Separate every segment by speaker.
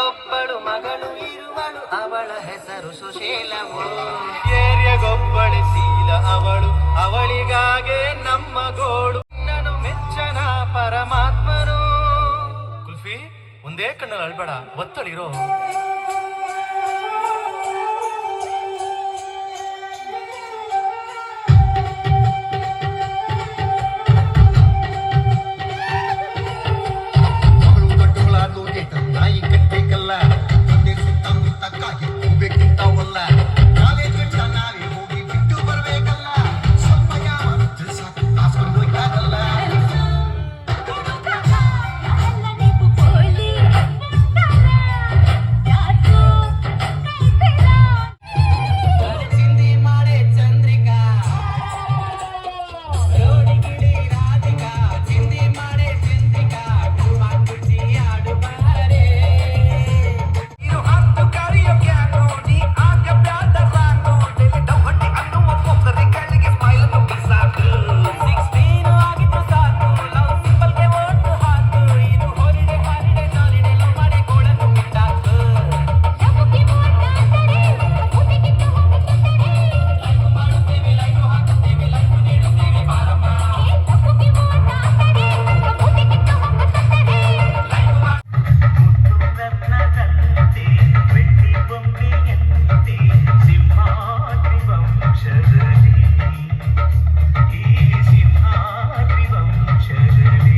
Speaker 1: ಒಬ್ಬಳು ಮಗಳು ಇರುವಳು, ಅವಳ ಹೆಸರು ಸುಶೀಲವು. ಏರಿಯಗೊಬ್ಬಳೆ ಶೀಲ ಅವಳು, ಅವಳಿಗಾಗೆ ನಮ್ಮ ಗೋಳು. ನನು ಮೆಚ್ಚನ ಪರಮಾತ್ಮನು. ಕುಲ್ಫಿ, ಒಂದೇ ಕಣ್ಣಲ್ಲಿ ಅಳ್ಬೇಡ, ಒತ್ತಳಿರೋ. ನಾಯಿ ಕಟ್ಟಬೇಕಲ್ಲ, ಒಂದೇ ಸುತ್ತಮುತ್ತ ಕಾಗೆ ಹೋಗ್ಬೇಕಿಂತಾವಲ್ಲ. ಕಾಲೇಜ್ ನಾವೇ ಹೋಗಿ ಬಿಟ್ಟು ಬರ್ಬೇಕಲ್ಲ. ಸ್ವಲ್ಪ ಯಾವ ಸಾಕು ಕಾಸ್ಕೊಂಡು ಹೋಗ್ಯಾಗಲ್ಲ. ಚಿಂದಿ ಮಾಡೆ ಚಂದ್ರಿಕಾ, ರೋಡಿ ಗಿಡಿ ರಾಧಿಕಾ, ಚಿಂದಿ ಮಾಡೆ ಚಂದ್ರಿಕಾ, ಕುಚಿ ಆಡು ಬಾರೆ. ಇದು ಹತ್ತು ಕರಿಯೋ ಕ್ಯಾನು, ನೀ ಆಗ ಬ್ಯಾದ ಸಾಕು. ಡೌಹಟ್ಟಿ ಅನ್ನುವ ಪೊಕ್ಕರಿಗಳಿಗೆ ಸ್ಮೈಲ್ ಮುಗಿ ಸಾಕು. 16 ಆಗಿದ್ದು ಸಾಕು, ಲವ್ ಸಿಂಪಲ್ಗೆ ಓಟು ಹಾಕು. ಇದು ಹೊರಿಡೆ ಹಾರಿಡೆ ನಾಲಿಡೆ ಲವ್ ಮಾಡೆ ಗೋಳನ್ನು ಬಿಟ್ಟಾಕು. ಲೈಫ್ ಮಾಡುತ್ತೇವೆ, ಲೈಫ್ ಹಾಕುತ್ತೇವೆ, ಲೈಫ್ ನೀಡುತ್ತೇವೆ ಬಾರಮ್ಮ. ರತ್ನದಂತೆ ಬೆಳ್ಳಿ ಬೊಂಬೆಯಂತೆ ಸಿಂಹಾದ್ರಿ ವಂಶದಲ್ಲಿ, ಈ ಸಿಂಹಾದ್ರಿ ವಂಶದಲ್ಲಿ.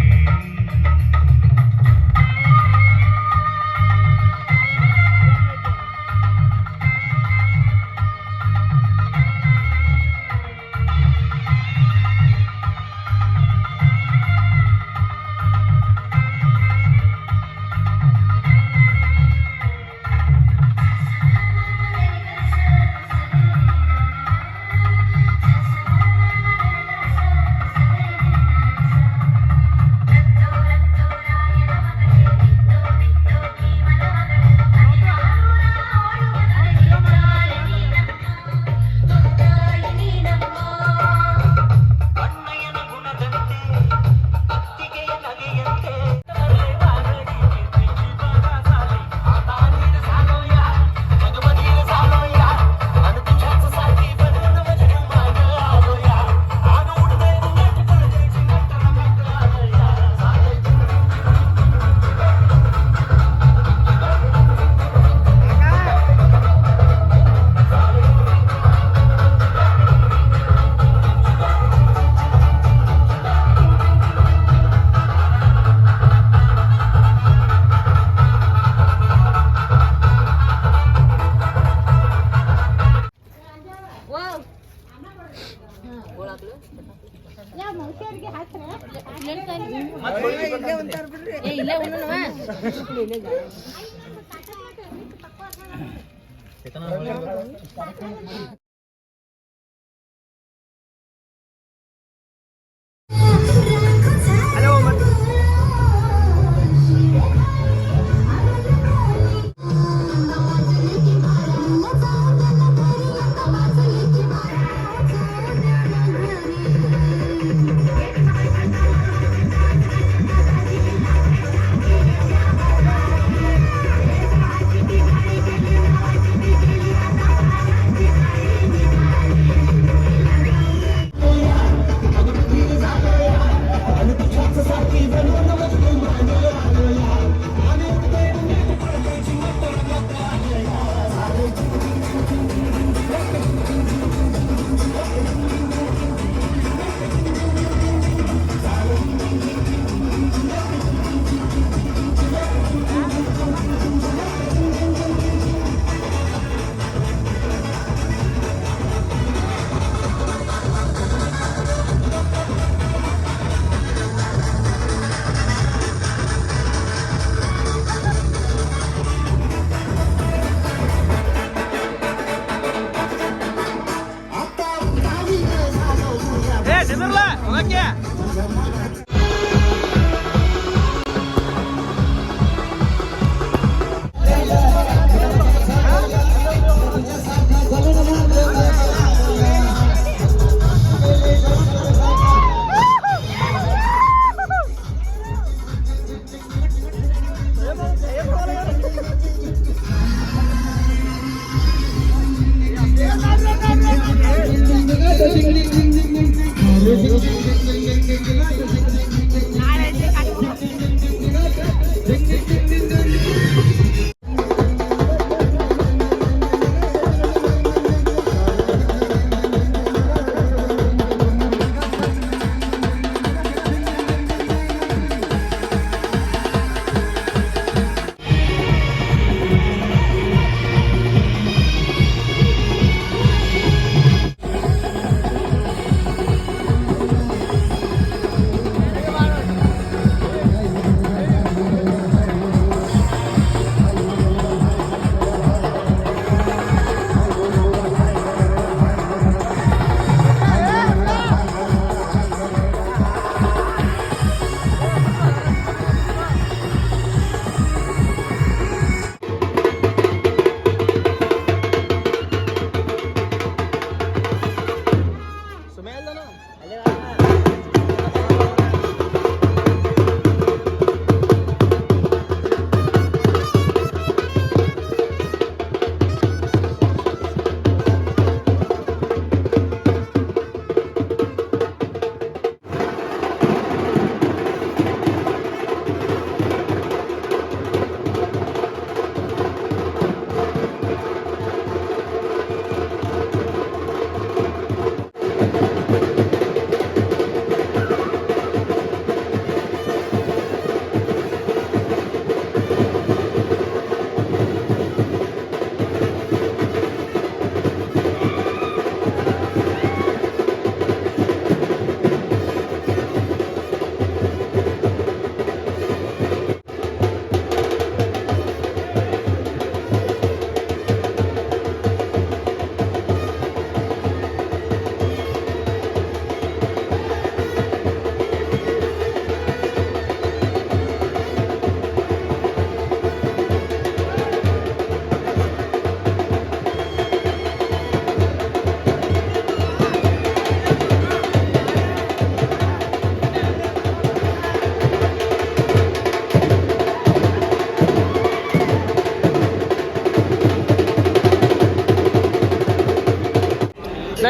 Speaker 1: ಅಣ್ಣಯ್ಯನ ಗುಣದಂತೆ ಅತ್ತಿಗೆಯ ನಗೆಯಂತೆ
Speaker 2: Thank you.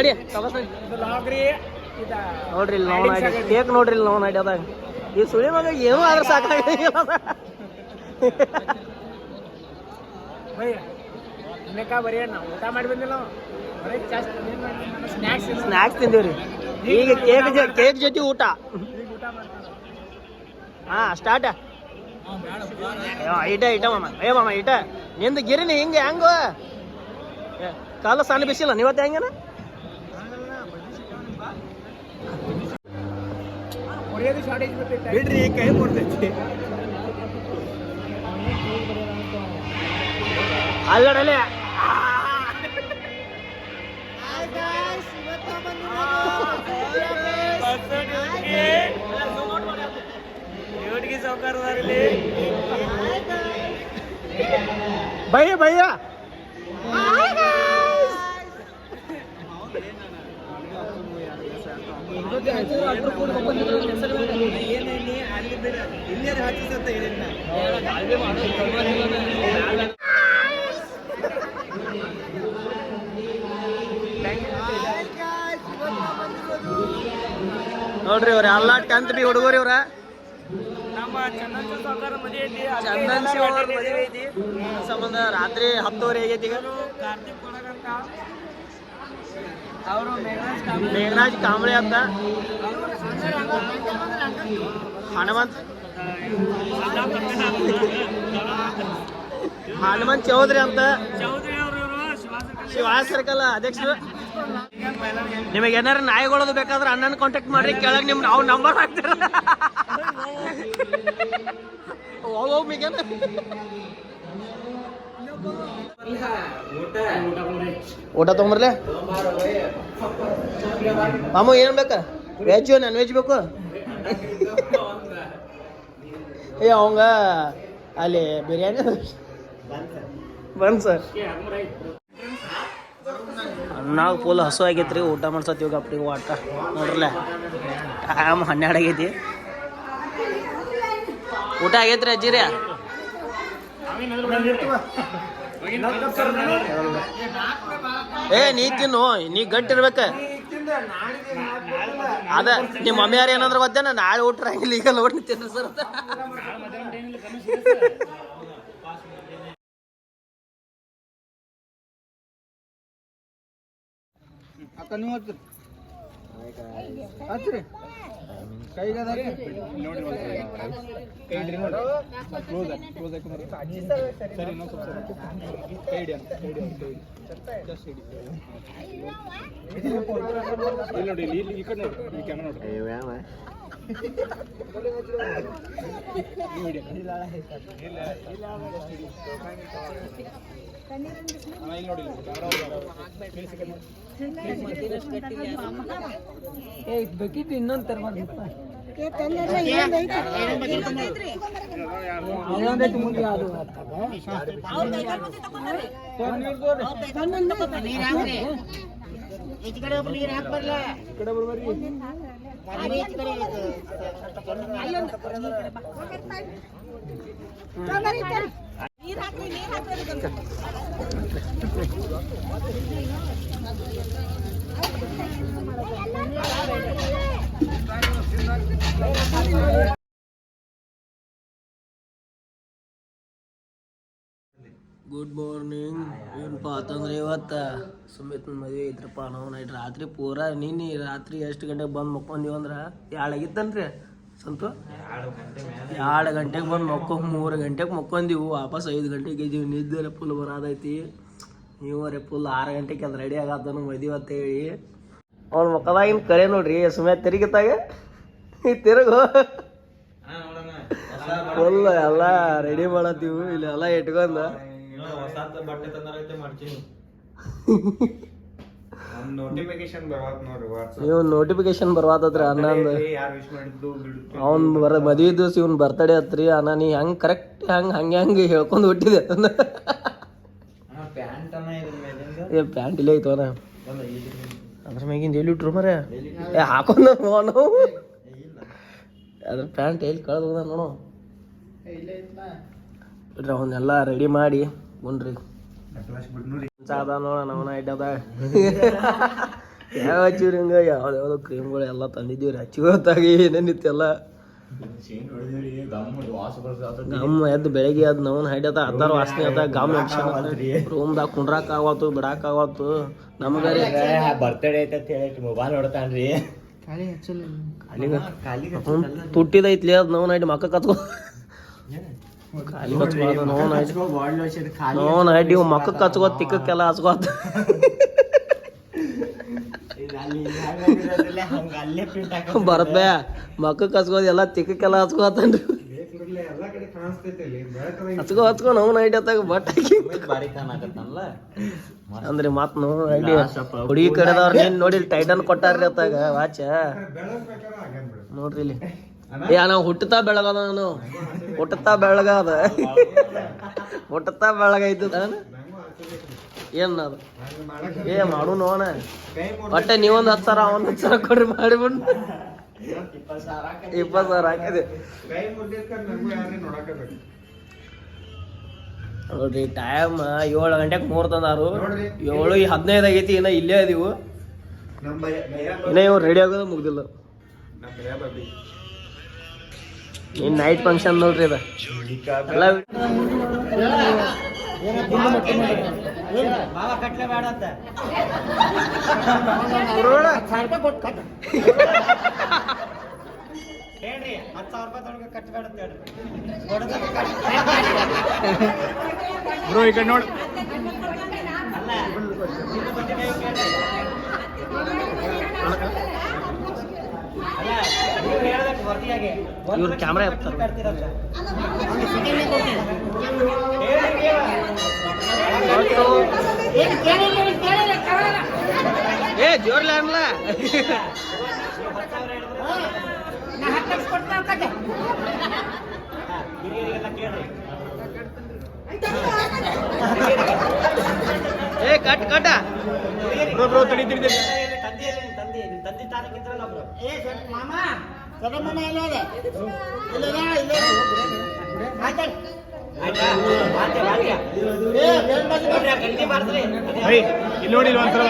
Speaker 2: ನಡಿ ನೋಡ್ರಿ ಇಲ್ಲಿ ನಾವು ನಡಿ ಕೇಕ್ ನೋಡ್ರಿ ಇಲ್ಲಿ ನಾವು ನಡಿ ಅದಾಗ ಈ ಸುಳಿ ಮಗ ಏನೂ ಆದ್ರೆ ಸಾಕಾಗಿಲ್ಲ
Speaker 3: ಊಟ ಮಾಡಿ ಬಂದಿಲ್ಲ
Speaker 2: ಸ್ನ್ಯಾಕ್ಸ್ ತಿಂದೀವ್ರಿ ಈಗ ಕೇಕ್ ಜೊತೆ ಊಟ ಹಾ ಸ್ಟಾರ್ಟ್ ಇಟ ಮಾಮ ಮಾಮ ಇಟ ನಿಂದು ಗಿರಿನಿ ಹಿಂಗೆ ಹೆಂಗ ಕಾಲ ಸಣ್ಣ ಬಿಸಿಲ್ಲ ನೀವತ್ತೆ ಹೆಂಗನ
Speaker 3: ಬಿಡ್ರಿ ಕೈ ಕೊಡ್ತೈತಿ
Speaker 2: ಅಲ್ಲಡಲೆ ಭಯ್ಯ ಭಯ್ಯ ನೋಡ್ರಿ ಇವ್ರ ಎಲ್ಲ 10th ಬಿ ಹುಡುಗರು ಇವ್ರ ಚಂದನ್ ಶಿವ ಅವ್ರ ಮದುವೆ ಐತಿ ಸಂಬಂಧ ರಾತ್ರಿ 10:30 ಆಗೈತಿ ಈಗ ಅವರು ಮೇಘರಾಜ್ ಕಾಂಬಳೆ ಅಂತ ಹನುಮಂತ್ ಚೌಧರಿ ಅಂತ ಶಿವಾಜ್ ಸರ್ಕಲ್ ಅಧ್ಯಕ್ಷರು ನಿಮಗೆ ಏನಾರ ನಾಯಿಗಳದು ಬೇಕಾದ್ರೆ ಅಣ್ಣನ ಕಾಂಟ್ಯಾಕ್ಟ್ ಮಾಡ್ರಿ ಕೆಳಗೆ ನಿಮ್ ನಾವು ನಂಬರ್ ಹಾಕ್ತೀರ ಊಟ ತಗೊಂಬರ್ಲೆ ಮಾಮು ಏನ್ ಬೇಕ ವೆಜ್ ನಾನ್ ವೆಜ್ ಬೇಕು ಏ ಅವಂಗ ಅಲ್ಲಿ ಬಿರಿಯಾನಿ ಬಂದ್ ಸರ್ ನಾವು ಫುಲ್ ಹಸು ಆಗೈತ್ರಿ ಊಟ ಮಾಡ್ಸತ್ತೀವಿ ಗಪ್ಪಿಗೆ ಊಟ ನೋಡ್ರಲ್ಲ ಟೈಮ್ 12 ಆಗೈತಿ ಊಟ ಆಗೈತ್ರಿ ಅಜ್ಜಿರಿ ಏ ನೀ ತಿನ್ನು ನೀ ಗಟ್ಟಿರ್ಬೇಕ ಅದ ನಿಮ್ಮ ಮಮ್ಮಿ ಯಾರು ಏನಾದ್ರು ಗೊತ್ತೇನ ನಾಳೆ ಊಟ ಹಂಗಿಲ್ಲ ಈಗ ನೋಡಿ ತಿನ್ರಿ ಸರ್
Speaker 3: ಅಕ್ಕ ನೀವು ಹಚ್ಚ್ರಿ ಕೈಗೆ ನೋಡಿ ಕ್ಲೋಸ್ ಸರಿ ಇನ್ನೊಂದು ಸ್ವಲ್ಪ ಕೈ ಹಿಡಿ ಜಸ್ಟ್ ಹಿಡಿ ಇಲ್ಲಿ ನೋಡಿ ಇಲ್ಲಿ ಈ ಕಡೆ ನೋಡಿ ಈ ಕ್ಯಾಮ್ರಾ ನೋಡಿ
Speaker 2: ಬೇಕಿತ್ತು ಇನ್ನೊಂದು ತರಬೇಕು ಮುಂದೆ ಅದು ಗುಡ್ ಮಾರ್ನಿಂಗ್ ಏನಪ್ಪ ಅಂತಂದ್ರೆ ಇವತ್ತು ಸುಮಿತ್ನ ಮದುವೆ ಐತ್ರಪ್ಪ ನಾವು ನೈಟ್ ರಾತ್ರಿ ಪೂರಾ ನಿನ್ನೆ ರಾತ್ರಿ ಎಷ್ಟು ಗಂಟೆಗೆ ಬಂದು ಮಕ್ಕೊಂದೀವಿ ಅಂದ್ರೆ 2 ಆಗಿತ್ತನ್ರಿ ಸಂತು 2 ಗಂಟೆಗೆ ಬಂದು 3 ಗಂಟೆಗೆ ಮಕ್ಕೊಂದೀವಿ ವಾಪಸ್ 5 ಗಂಟೆಗೆ ಇದ್ದೀವಿ ನಿದ್ದೆ ಫುಲ್ ಬರೋದೈತಿ ನೀವರೇ ಫುಲ್ 6 ಗಂಟೆಗೆ ಅದು ರೆಡಿ ಆಗತ್ತನು ಮದುವೆ ಅಂತೇಳಿ ಅವ್ನ ಮಕ್ಕದಾಗಿನ ಕರೆ ನೋಡ್ರಿ ಸುಮ್ಯಾತ್ ತಿರುಗಿತ್ತಾಗ ತಿರುಗು ಫುಲ್ ಎಲ್ಲ ರೆಡಿ ಮಾಡತ್ತೀವಿ ಇಲ್ಲಿ ಎಲ್ಲ ಇಟ್ಕೊಂಡ ನೋಟಿಫಿಕೇಶನ್ ಬರ್ವಾತದ್ರಿ ಅನ್ನಂದು ಅವ್ನ್ ಮದ್ವಿ ದಿವಸ ಇವ್ನ ಬರ್ತಡೇ ಹತ್ರಿ ಅಣ್ಣ ನೀ ಹೆಂಗ್ ಕರೆಕ್ಟ್ ಹಂಗೆ ಹೇಳ್ಕೊಂಡ್ ಹುಟ್ಟಿದೆ ಪ್ಯಾಂಟ್ ಇಲ್ಲೇ ಐತವ ಅದ್ರ ಮ್ಯಾಗಿಂದ ಎಲ್ಲಿ ಇಟ್ರು ಮರ ಹಾಕೊಂಡ ಅದ್ರ ಪ್ಯಾಂಟ್ ಎಲ್ಲಿ ಕಳೆದ ಹೋದ ನೋಡು ಅವನ್ನೆಲ್ಲ ರೆಡಿ ಮಾಡಿ ಉಣ್ರಿ ಅದ ನೋಡ ನವನ ಇಟ್ಟದ ಯಾವ ಹಚ್ಚಿವ್ರಿ ಹಿಂಗೆ ಯಾವ್ದು ಕ್ರೀಮ್ಗಳು ಎಲ್ಲ ತಂದಿದ್ದೀವಿ ರೀ ಹಚ್ಚಿಗೊತ್ತಾಗಿ ಏನೇನಿತ್ತೆಲ್ಲ ಗಮ್ ಎದ್ದು ಬೆಳಗ್ಗೆ ಅದು ನಾವು ಹೈಡತ ಅತ್ತಾರ ವಾಸನೆ ಅದ ಗಮ್ ರೂಮ್ದಾಗ ಕುಂಡ್ರಾಕ್ ಆಗತ್ತು ಬಿಡಾಕ್ ಆಗತ್ತು ನಮ್ಗೆ ರೀ
Speaker 4: ಬರ್ತಡೇ ಐತೆ ಅಂತ ಹೇಳಿ ಮೊಬೈಲ್ ನೋಡ್ತಾನ್ರಿ
Speaker 2: ತುಟ್ಟಿದೈತ್ಲಿ ಅದು ನಾವು ನೈಟ್ ಮಕ್ಕ ಕತ್ಕೊ ಖಾಲಿ ಹಚ್ಕೋದು ನೋವು ನೈಟ್ ಇವು ಮಕ್ಕಕ್ಕೆ ಹಚ್ಕೋತ್ ತಿಕ್ಕಕ್ಕೆಲ್ಲ ಹಚ್ಕೋತ ಭರತ್ ಭಯ ಮಕ್ಕಕ್ಕೆ ಹಚ್ಕೋದು ಎಲ್ಲ ತಿಕ್ಕಕ್ಕೆಲ್ಲ ಹಚ್ಕೋತನ್ರಿ ಹಚ್ಕೋ ನಾವು ನೈಟ್ ಅತ್ತಾಗ ಬಟ್ ಹಾಕಿ ಅಂದ್ರೆ ಮತ್ ನಾವು ನೈಟ್ ಹುಡುಗಿ ಕಡೆದವ್ರ ನೀನ್ ನೋಡಿ ಟೈಟನ್ ಕೊಟ್ಟಾರ್ರಿ ಅತ್ತಾಗ ವಾಚ ನೋಡ್ರಿ ಇಲ್ಲಿ ನಾವು ಹುಟ್ಟುತ್ತಾ ಬೆಳಗದ ನಾನು ಹುಟ್ಟುತ್ತಾ ಬೆಳಗದ ಹುಟ್ಟುತ್ತಾ ಬೆಳಗೈತು ಏನ್ ಅದು ಮಾಡು ನೋಣ ಒಟ್ಟೆ ನೀವೊಂದು 10,000 ಅವನ್ 10,000 ಕೊಡ್ರಿ ಮಾಡಿಬಿಟ್ಟು 20,000 ಹಾಕಿದೆ ನೋಡ್ರಿ ಟೈಮ್ 7 ಗಂಟೆಗೆ ಮುಹೂರ್ತಂದಾರು 7:15 ಆಗೈತಿ ಇನ್ನ ಇಲ್ಲೇ ಅದೀವು ಇನ್ನ ಇವ್ ರೆಡಿ ಆಗೋದು ಮುಗ್ದಿಲ್ಲ ಇನ್ ನೈಟ್ ಫಂಕ್ಷನ್ ನೋಡ್ರಿ ಅದ ಎಲ್ಲ
Speaker 4: ಹೇಳ್ರಿ 10,000 ರೂಪಾಯಿ ಕಟ್ಟಬೇಡ
Speaker 3: ಬ್ರೋ ಈ ಕಡೆ ನೋಡಿ
Speaker 2: ಇವ್ರು ಕ್ಯಾಮ್ರಾ ಎತ್ತಾರೆ ಏ ಜೋರ್ಲ ಅನ್ಲ ಏ ಕಟ್ ಕಟ
Speaker 3: ಬ್ರೋ ಬ್ರೋ ತಡಿ
Speaker 4: ತಂದೆ ತಾನಕ್ಕಿದ್ರಲ್ಲ ಬ್ರೋ
Speaker 5: ಮಾಮ ಸದಮನ ಇಲ್ಲ ಇದೆ
Speaker 3: ಇಲ್ಲಿ ನೋಡಿ ಇಲ್ಲಿ ಒಂದ್ಸಲ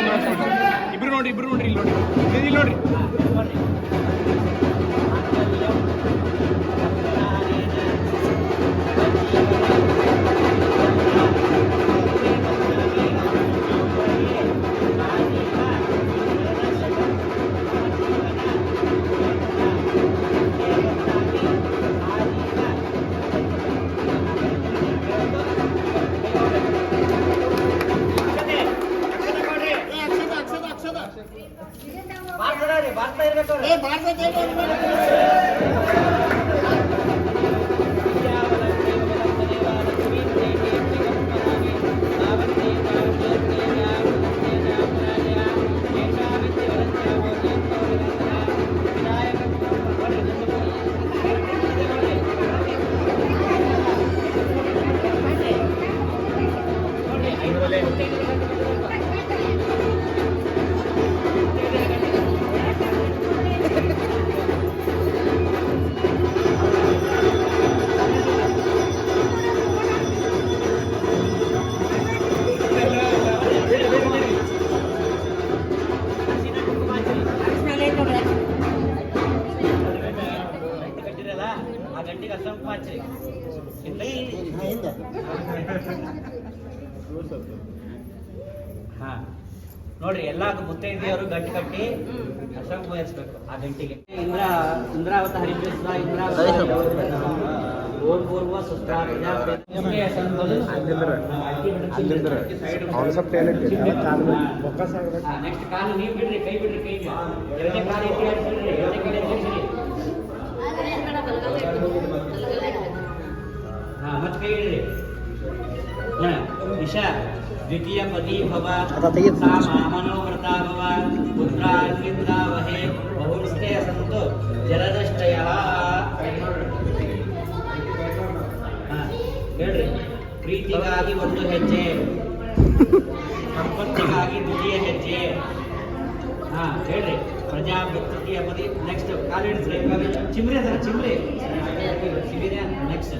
Speaker 3: ಇಬ್ರು ನೋಡಿ ಇಲ್ಲಿ ನೋಡ್ರಿ
Speaker 4: ಆ ಗಂಟೆಗೆ ಅಷ್ಟೊಂದು ಹಚ್ಚ್ರಿ ಹಾ ನೋಡ್ರಿ ಎಲ್ಲಾ ಮುತ್ತೈದೆಯವರು ಗಂಟೆ ಕಟ್ಟಿ ಅಷ್ಟೊಂದು ವಹಿಸ್ಬೇಕು ಆ ಗಂಟೆಗೆ ಇಂದ್ರಾವತ ಹರಿಕೃಷ್ಣ ಓಂ ಪೂರ್ವ ಸುಸ್ತ ನೆಕ್ಸ್ಟ್ ಕಾಲು ನೀವು ಬಿಡ್ರಿ ಕೈ ಬಿಡ್ರಿ ಎರಡನೇ ಕಾಲು ಎತ್ತಿ ಆಡಿಸಿಡ್ರಿ ಎರಡನೇ ಕೈ ಎತ್ತಿಸಿರಿ ಹಾ ಮತ್ತೆ ಕೈ ಇಡ್ರಿ ಇಶಾ ದ್ವಿತೀಯ ಪದಿ ಭವ ಸಾ ಮಾಮನೋವ್ರತಾ ಭವ ಪುತ್ರಾರ್ಗಿಂದ್ರಾವಹೇ ಬಹುಸ್ಥೆ ಸಂತು ಜಲದಷ್ಟಯ ಹೇಳ್ರಿ ಪ್ರೀತಿಗಾಗಿ ಒಂದು ಹೆಜ್ಜೆ ಸಂಪತ್ತಿಗಾಗಿ ದ್ವಿತೀಯ ಹೆಜ್ಜೆ ಹಾ ಹೇಳ್ರಿ ಪ್ರಜಾಪತಿಯ ಪದಿ ನೆಕ್ಸ್ಟ್ ಕಾಲಿಡ್ಸ್ರಿ ಚಿಮ್ರಿ ಅದರ ಚಿಮ್ರಿ ನೆಕ್ಸ್ಟ್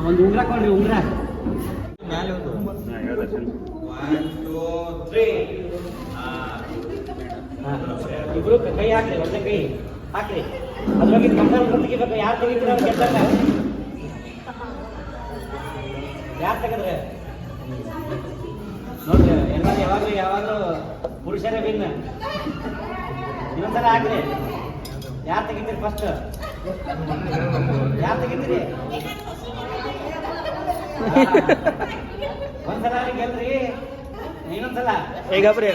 Speaker 4: ಒಂದು ಉಂಗ್ರ ಕೊಡ್ರಿ ಉಂಗ್ರ ಮ್ಯಾಲೆ ಹೋಗು. ಇಬ್ರು ಕೈ ಹಾಕ್ರಿ, ಒಂದೇ ಕೈ ಹಾಕ್ರಿ. ಅದ್ರೊಳಗೆ ಕಂಪಲ್ ತೆಗಿಬೇಕು. ಯಾರು ತೆಗಿತೀರ ಅವ್ರು ಗೆದ್ದಾಗ. ಯಾರು ತೆಗೆದ್ರೆ ನೋಡ್ರಿ, ಎಲ್ಲರೂ ಯಾವಾಗಲೂ ಪುರುಷರೇ ವಿನ್. ಇನ್ನೊಂದ್ಸಲ ಹಾಕ್ರಿ. ಯಾರು ತೆಗಿತೀರಿ ಫಸ್ಟ್? ಯಾರು ತೆಗಿತೀರಿ? ಒಂದ್ಸಲ ಗೆಲ್ರಿ, ಇನ್ನೊಂದ್ಸಲ
Speaker 2: ಈಗ ಬ್ರಿ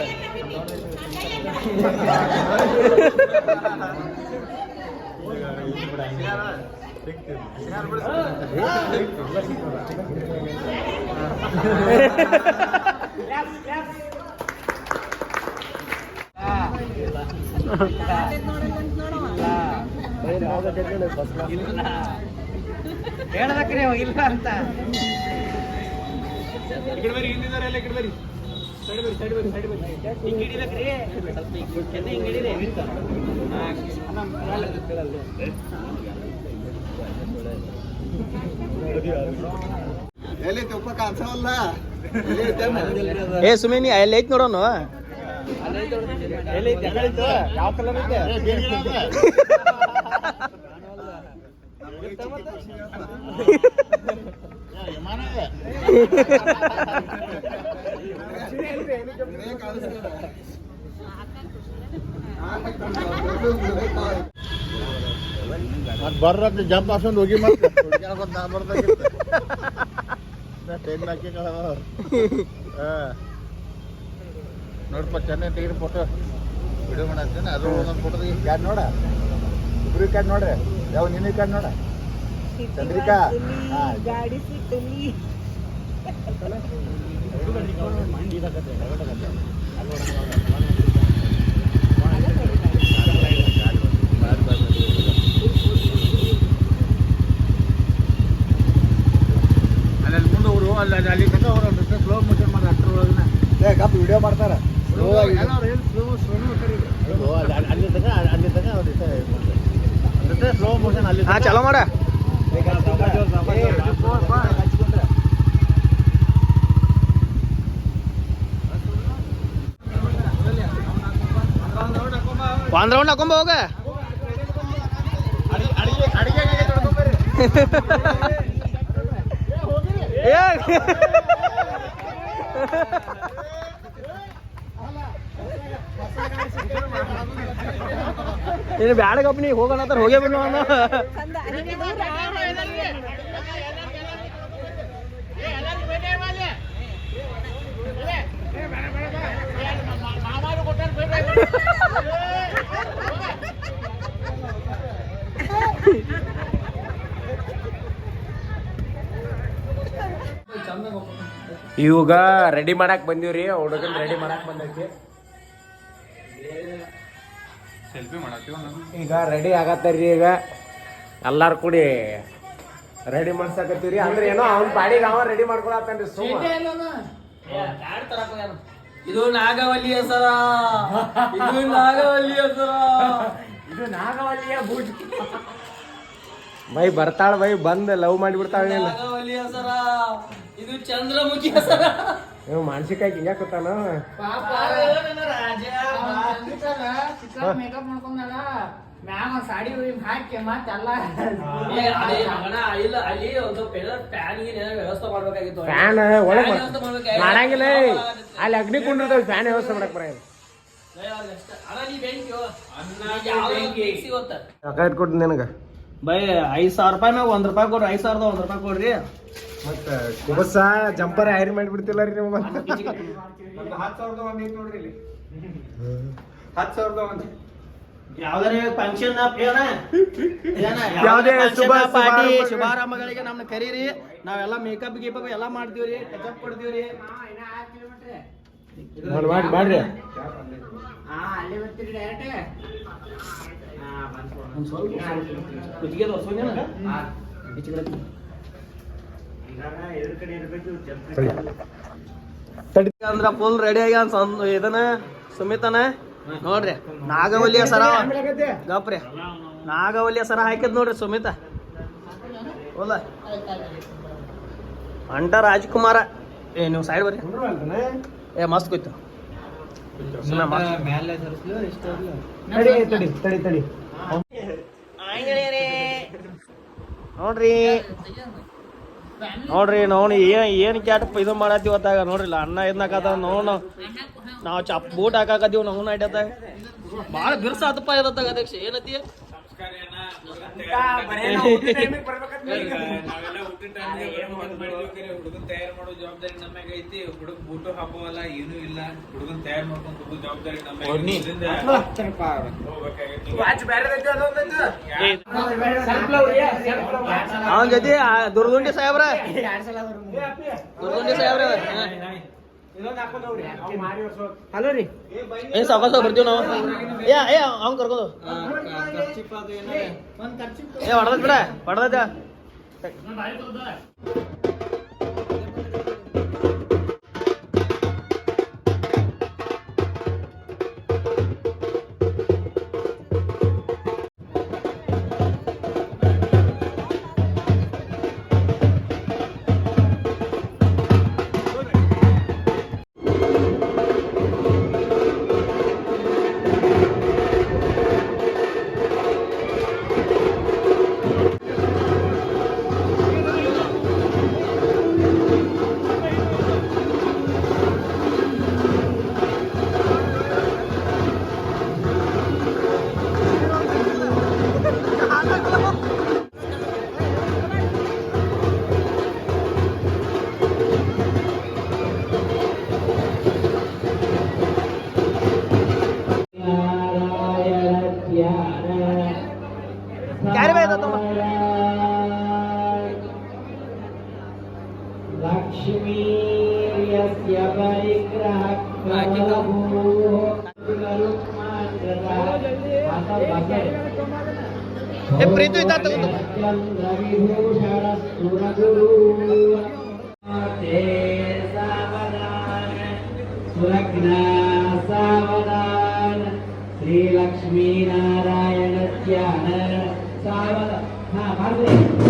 Speaker 4: ಹೇಳ್ಬೇಕ್ರಿ ಇಲ್ಲ ಅಂತ.
Speaker 3: ಈ ಕಡೆ ಬರ್ರಿ, ಹಿಂದಿದ್ದಾರೆ ಎಲ್ಲ ಈ ಕಡೆ ಬರ್ರಿ. ಸೈಡ್ ಬರ್ರಿ, ಸೈಡ್ ಬರ್ರಿ, ಸೈಡ್ ಬರ್ರಿ.
Speaker 4: ಹಿಂಗ್ ಹಿಡಿಬೇಕ್ರಿ, ಕೆನ್ನೆ ಹಿಂಗ್ ಹಿಡೀರಿ.
Speaker 5: ಎಲ್ಲಿ ತುಪ್ಪ ಕಾಣಿಸವಲ್ಲ.
Speaker 2: ಏ ಸುಮೇನಿ ಅಲ್ಲಿ ಐತ್ ನೋಡೋಣ.
Speaker 5: ಯಾವ ಕಲರ್ ಐತೆ? ಬರ್ರತ್ತೆ ಜಂಪ್ ಹಾಸ್ಕೊಂಡು ಹೋಗಿ ಮತ್ತೆ ನಾ ಬರ್ದಾಗಿತ್ತು ಟ್ರೈನ್ ಹಾಕಿ ನೋಡಪ್ಪ ಚೆನ್ನಾಗಿ ತೆಗಿರಿ ಫೋಟೋ ವಿಡಿಯೋ ಮಾಡತ್ತೇನೆ. ಅದು ಒಂದೊಂದು ಫೋಟೋ ಕ್ಯಾಡ್ ನೋಡ, ಇಬ್ರು ಕ್ಯಾಡ್ ನೋಡ್ರಿ. ಯಾವ ನಿನ್ನ ಕ್ಯಾಡ್ ನೋಡ ಚಂದ್ರಿಕಾ.
Speaker 6: ಗಾಡಿ ಸಿಟ್ಟಲ್ಲಿ
Speaker 5: ಅಲ್ಲಿ ಮುಂದೆ ಅವರು ಅಲ್ಲಿ ತನಕ ಅವರು ಸ್ಲೋ ಮೋಷನ್ ಮಾಡಿ ಅಷ್ಟರೊಳಗೆ ಗಪ್ ವಿಡಿಯೋ ಮಾಡ್ತಾರೆ. ಸ್ಲೋ ಆಗಿ ಅಲ್ಲಿ ತನಕ ಅವ್ರು ಸ್ಲೋ ಮೋಷನ್ ಅಲ್ಲಿ.
Speaker 2: ಹಾ ಚಲೋ ಮಾಡ. ಒಂದ್ ರೌಂಡ್ ಹಾಕೊಂಬ ಹೋಗ. ಏನು ಬ್ಯಾಡ ಕಂಪ್ನಿ ಹೋಗೋಣ ಅಂತ ಹೋಗೇ ಬಿಡು ಅನ್ನೋ.
Speaker 3: ಇವಾಗ ರೆಡಿ ಮಾಡಕ್ ಬಂದೀವ್ರಿ. ಹುಡುಗನ್ ರೆಡಿ ಮಾಡಕ್ ಬಂದೈತಿ. ಈಗ ರೆಡಿ ಆಗತ್ತಾರ್ರಿ. ಈಗ ಎಲ್ಲಾರು ಕೂಡಿ ರೆಡಿ ಮಾಡ್ಸಕತ್ತೀವ್ರಿ. ಅಂದ್ರೆ ಏನೋ ಅವ್ನ ಪಾಡಿಗೆ ಅವ ರೆಡಿ ಮಾಡ್ಕೊಳತ್ತನ್ರಿ.
Speaker 2: ಇದು ನಾಗವಲ್ಲಿ ಹೆಸರ, ಇದು ನಾಗವಲ್ಲಿ ಹೆಸರ,
Speaker 3: ಇದು ನಾಗವಲ್ಲಿಯ ಬೂಟ್ ಬೈ ಬರ್ತಾಳ ಬೈ, ಬಂದ್ ಲವ್ ಮಾಡಿಬಿಡ್ತಾಳ.
Speaker 2: ನಾಗವಲ್ಲಿ ಹೆಸರ, ಇದು ಚಂದ್ರಮುಖಿ ಹೆಸರ.
Speaker 3: ನೀವು ಮಾನಸಿಕಾಗಿ ಹಿಂಗ ಕೂತಾನ.
Speaker 6: ಮೇಕಪ್ ಮಾಡ್ಕೊಂಡಾಗ ಮ್ಯಾಗ ಸಾಡಿ ಹಾಕಿ ಮತ್ತೆಲ್ಲ
Speaker 2: ಅಲ್ಲಿ ಒಂದು ಫ್ಯಾನ್ ವ್ಯವಸ್ಥೆ ಮಾಡ್ಬೇಕಾಗಿತ್ತು.
Speaker 3: ಫ್ಯಾನ್ ಒಳಗ್ ಮಾಡಂಗಿಲ್ಲ. ಅಲ್ಲಿ ಅಗ್ನಿ ಕುಂಡಿರ್ತಾವ, ಫ್ಯಾನ್ ವ್ಯವಸ್ಥೆ ಮಾಡಕ್ ಬರ. ಕೊಟ್ಟು ನಿನಗ
Speaker 2: ಬೈ 5,000 ರೂಪಾಯಿ ಮ್ಯಾಗ 1 ರೂಪಾಯಿ ಕೊಡ್ರಿ. 5,000 1 ರೂಪಾಯಿ ಕೊಡ್ರಿ.
Speaker 3: ಮತ್ತ ಕುಬಸ ಜಂಪರ್ ಹೈರ್ ಮಾಡಿಬಿಡ್ತಿಲ್ಲ ರೀ ನೀವು.
Speaker 5: 10,000 ಒಂದ್ ಐತಿ ನೋಡ್ರಿ ಇಲ್ಲಿ. 10,000 ಒಂದ್
Speaker 2: ಯಾವ್ದಾರ ಫಂಕ್ಷನ್
Speaker 3: ಯಾವ್ದೇ
Speaker 2: ಪಾರ್ಟಿ ಶುಭಾರಂಭಗಳಿಗೆ ನಮ್ನ ಕರೀರಿ. ನಾವೆಲ್ಲ ಮೇಕಪ್ ಗೀಪಪ್ ಎಲ್ಲ ಮಾಡ್ತೀವ್ರಿ, ಟಚಪ್ ಕೊಡ್ತೀವ್ರಿ.
Speaker 3: ಮಾಡ್ರಿ.
Speaker 6: ಅಲ್ಲಿ ಬರ್ತೀರಿ ಡೈರೆಕ್ಟ್.
Speaker 2: ಒಂದ್ ಸ್ವಲ್ಪ ಕುತ್ತಿಗೆ ತೋರ್ಸೋಣ. ಅಂದ್ರ ಫುಲ್ ರೆಡಿ ಆಗ್ಯಾನ ಇದನ್ನ ಸುಮಿತನ ನೋಡ್ರಿ. ನಾಗವಲ್ಲಿಯ ಸರ ಗಪ್ರಿ, ನಾಗವಲ್ಲಿಯ ಸರ ಹಾಕಿದ್ ನೋಡ್ರಿ ಸುಮಿತ. ಹೋದ ಅಂಟ ರಾಜ್ಕುಮಾರ ಏ ನೀವು ಸೈಡ್ ಬರ್ರಿ ಏ ಮಸ್ತ್ ಕೂಯ್ತು
Speaker 4: ಮೇಲೆ ತರಿಸ್ಲು ಇಷ್ಟು
Speaker 2: ತಡಿ ನೋಡ್ರಿ ನೋಡ್ರಿ ಏನು ಕ್ಯಾಟ್ ಇದು ಮಾಡತ್ತೀವಿ ಹೊತ್ತಾಗ ನೋಡ್ರಿಲ್ಲ ಅನ್ನ ಇದನ್ನಾಕತ್ತ ನಾವು ಬೂಟ್ ಹಾಕಾಕತ್ತೀವಿ ನಾವು ನಡ್ಯತ್ತಾಗ ಭಾಳ ಬಿರ್ಸಾತಪ್ಪ ಇರತ್ತಾಗ ಅಧ್ಯಕ್ಷ ಏನತ್ತಿ
Speaker 3: ನಾವೆಲ್ಲ ಹುಟ್ಟಿದ ಟೈಮಿಗೆ ಹುಡುಗನ್ ತಯಾರು ಮಾಡೋ ಜವಾಬ್ದಾರಿ ನಮಗೆ ಐತಿ. ಹುಡುಗ ಬೂಟು ಹಾಕೋವಲ್ಲ ಏನೂ ಇಲ್ಲ. ಹುಡುಗನ್ ತಯಾರು ಮಾಡ್ಕೊಂಡು ಹುಡುಗ ಜವಾಬ್ದಾರಿ
Speaker 2: ಅವನ ಜೊತೆ ದುರ್ಗುಂಡಿ ಸಾಹೇಬ್ರ ಹಲೋ ರೀ ಏನ್ ಸಾವಕಾಶ ಬರ್ತೀವಿ ನಾವು ಅವ್ನ್ ಕರ್ಕೊಂಡು ಹೊಡೆದ ಬಿಡ ಹೊಡೆದ ಕ್ಯಾರಿ ಬಾಯ್
Speaker 4: ಲಕ್ಷ್ಮೀರ್ಯಸ್ಯ
Speaker 2: ಪ್ರೀತಿ ಇದ್ದ ತಗೊಂಡು
Speaker 4: ಸಾವಧಾನ ಶ್ರೀ ಲಕ್ಷ್ಮೀ ನಾರಾಯಣ ಧ್ಯಾನ ಸಾವಧಾನ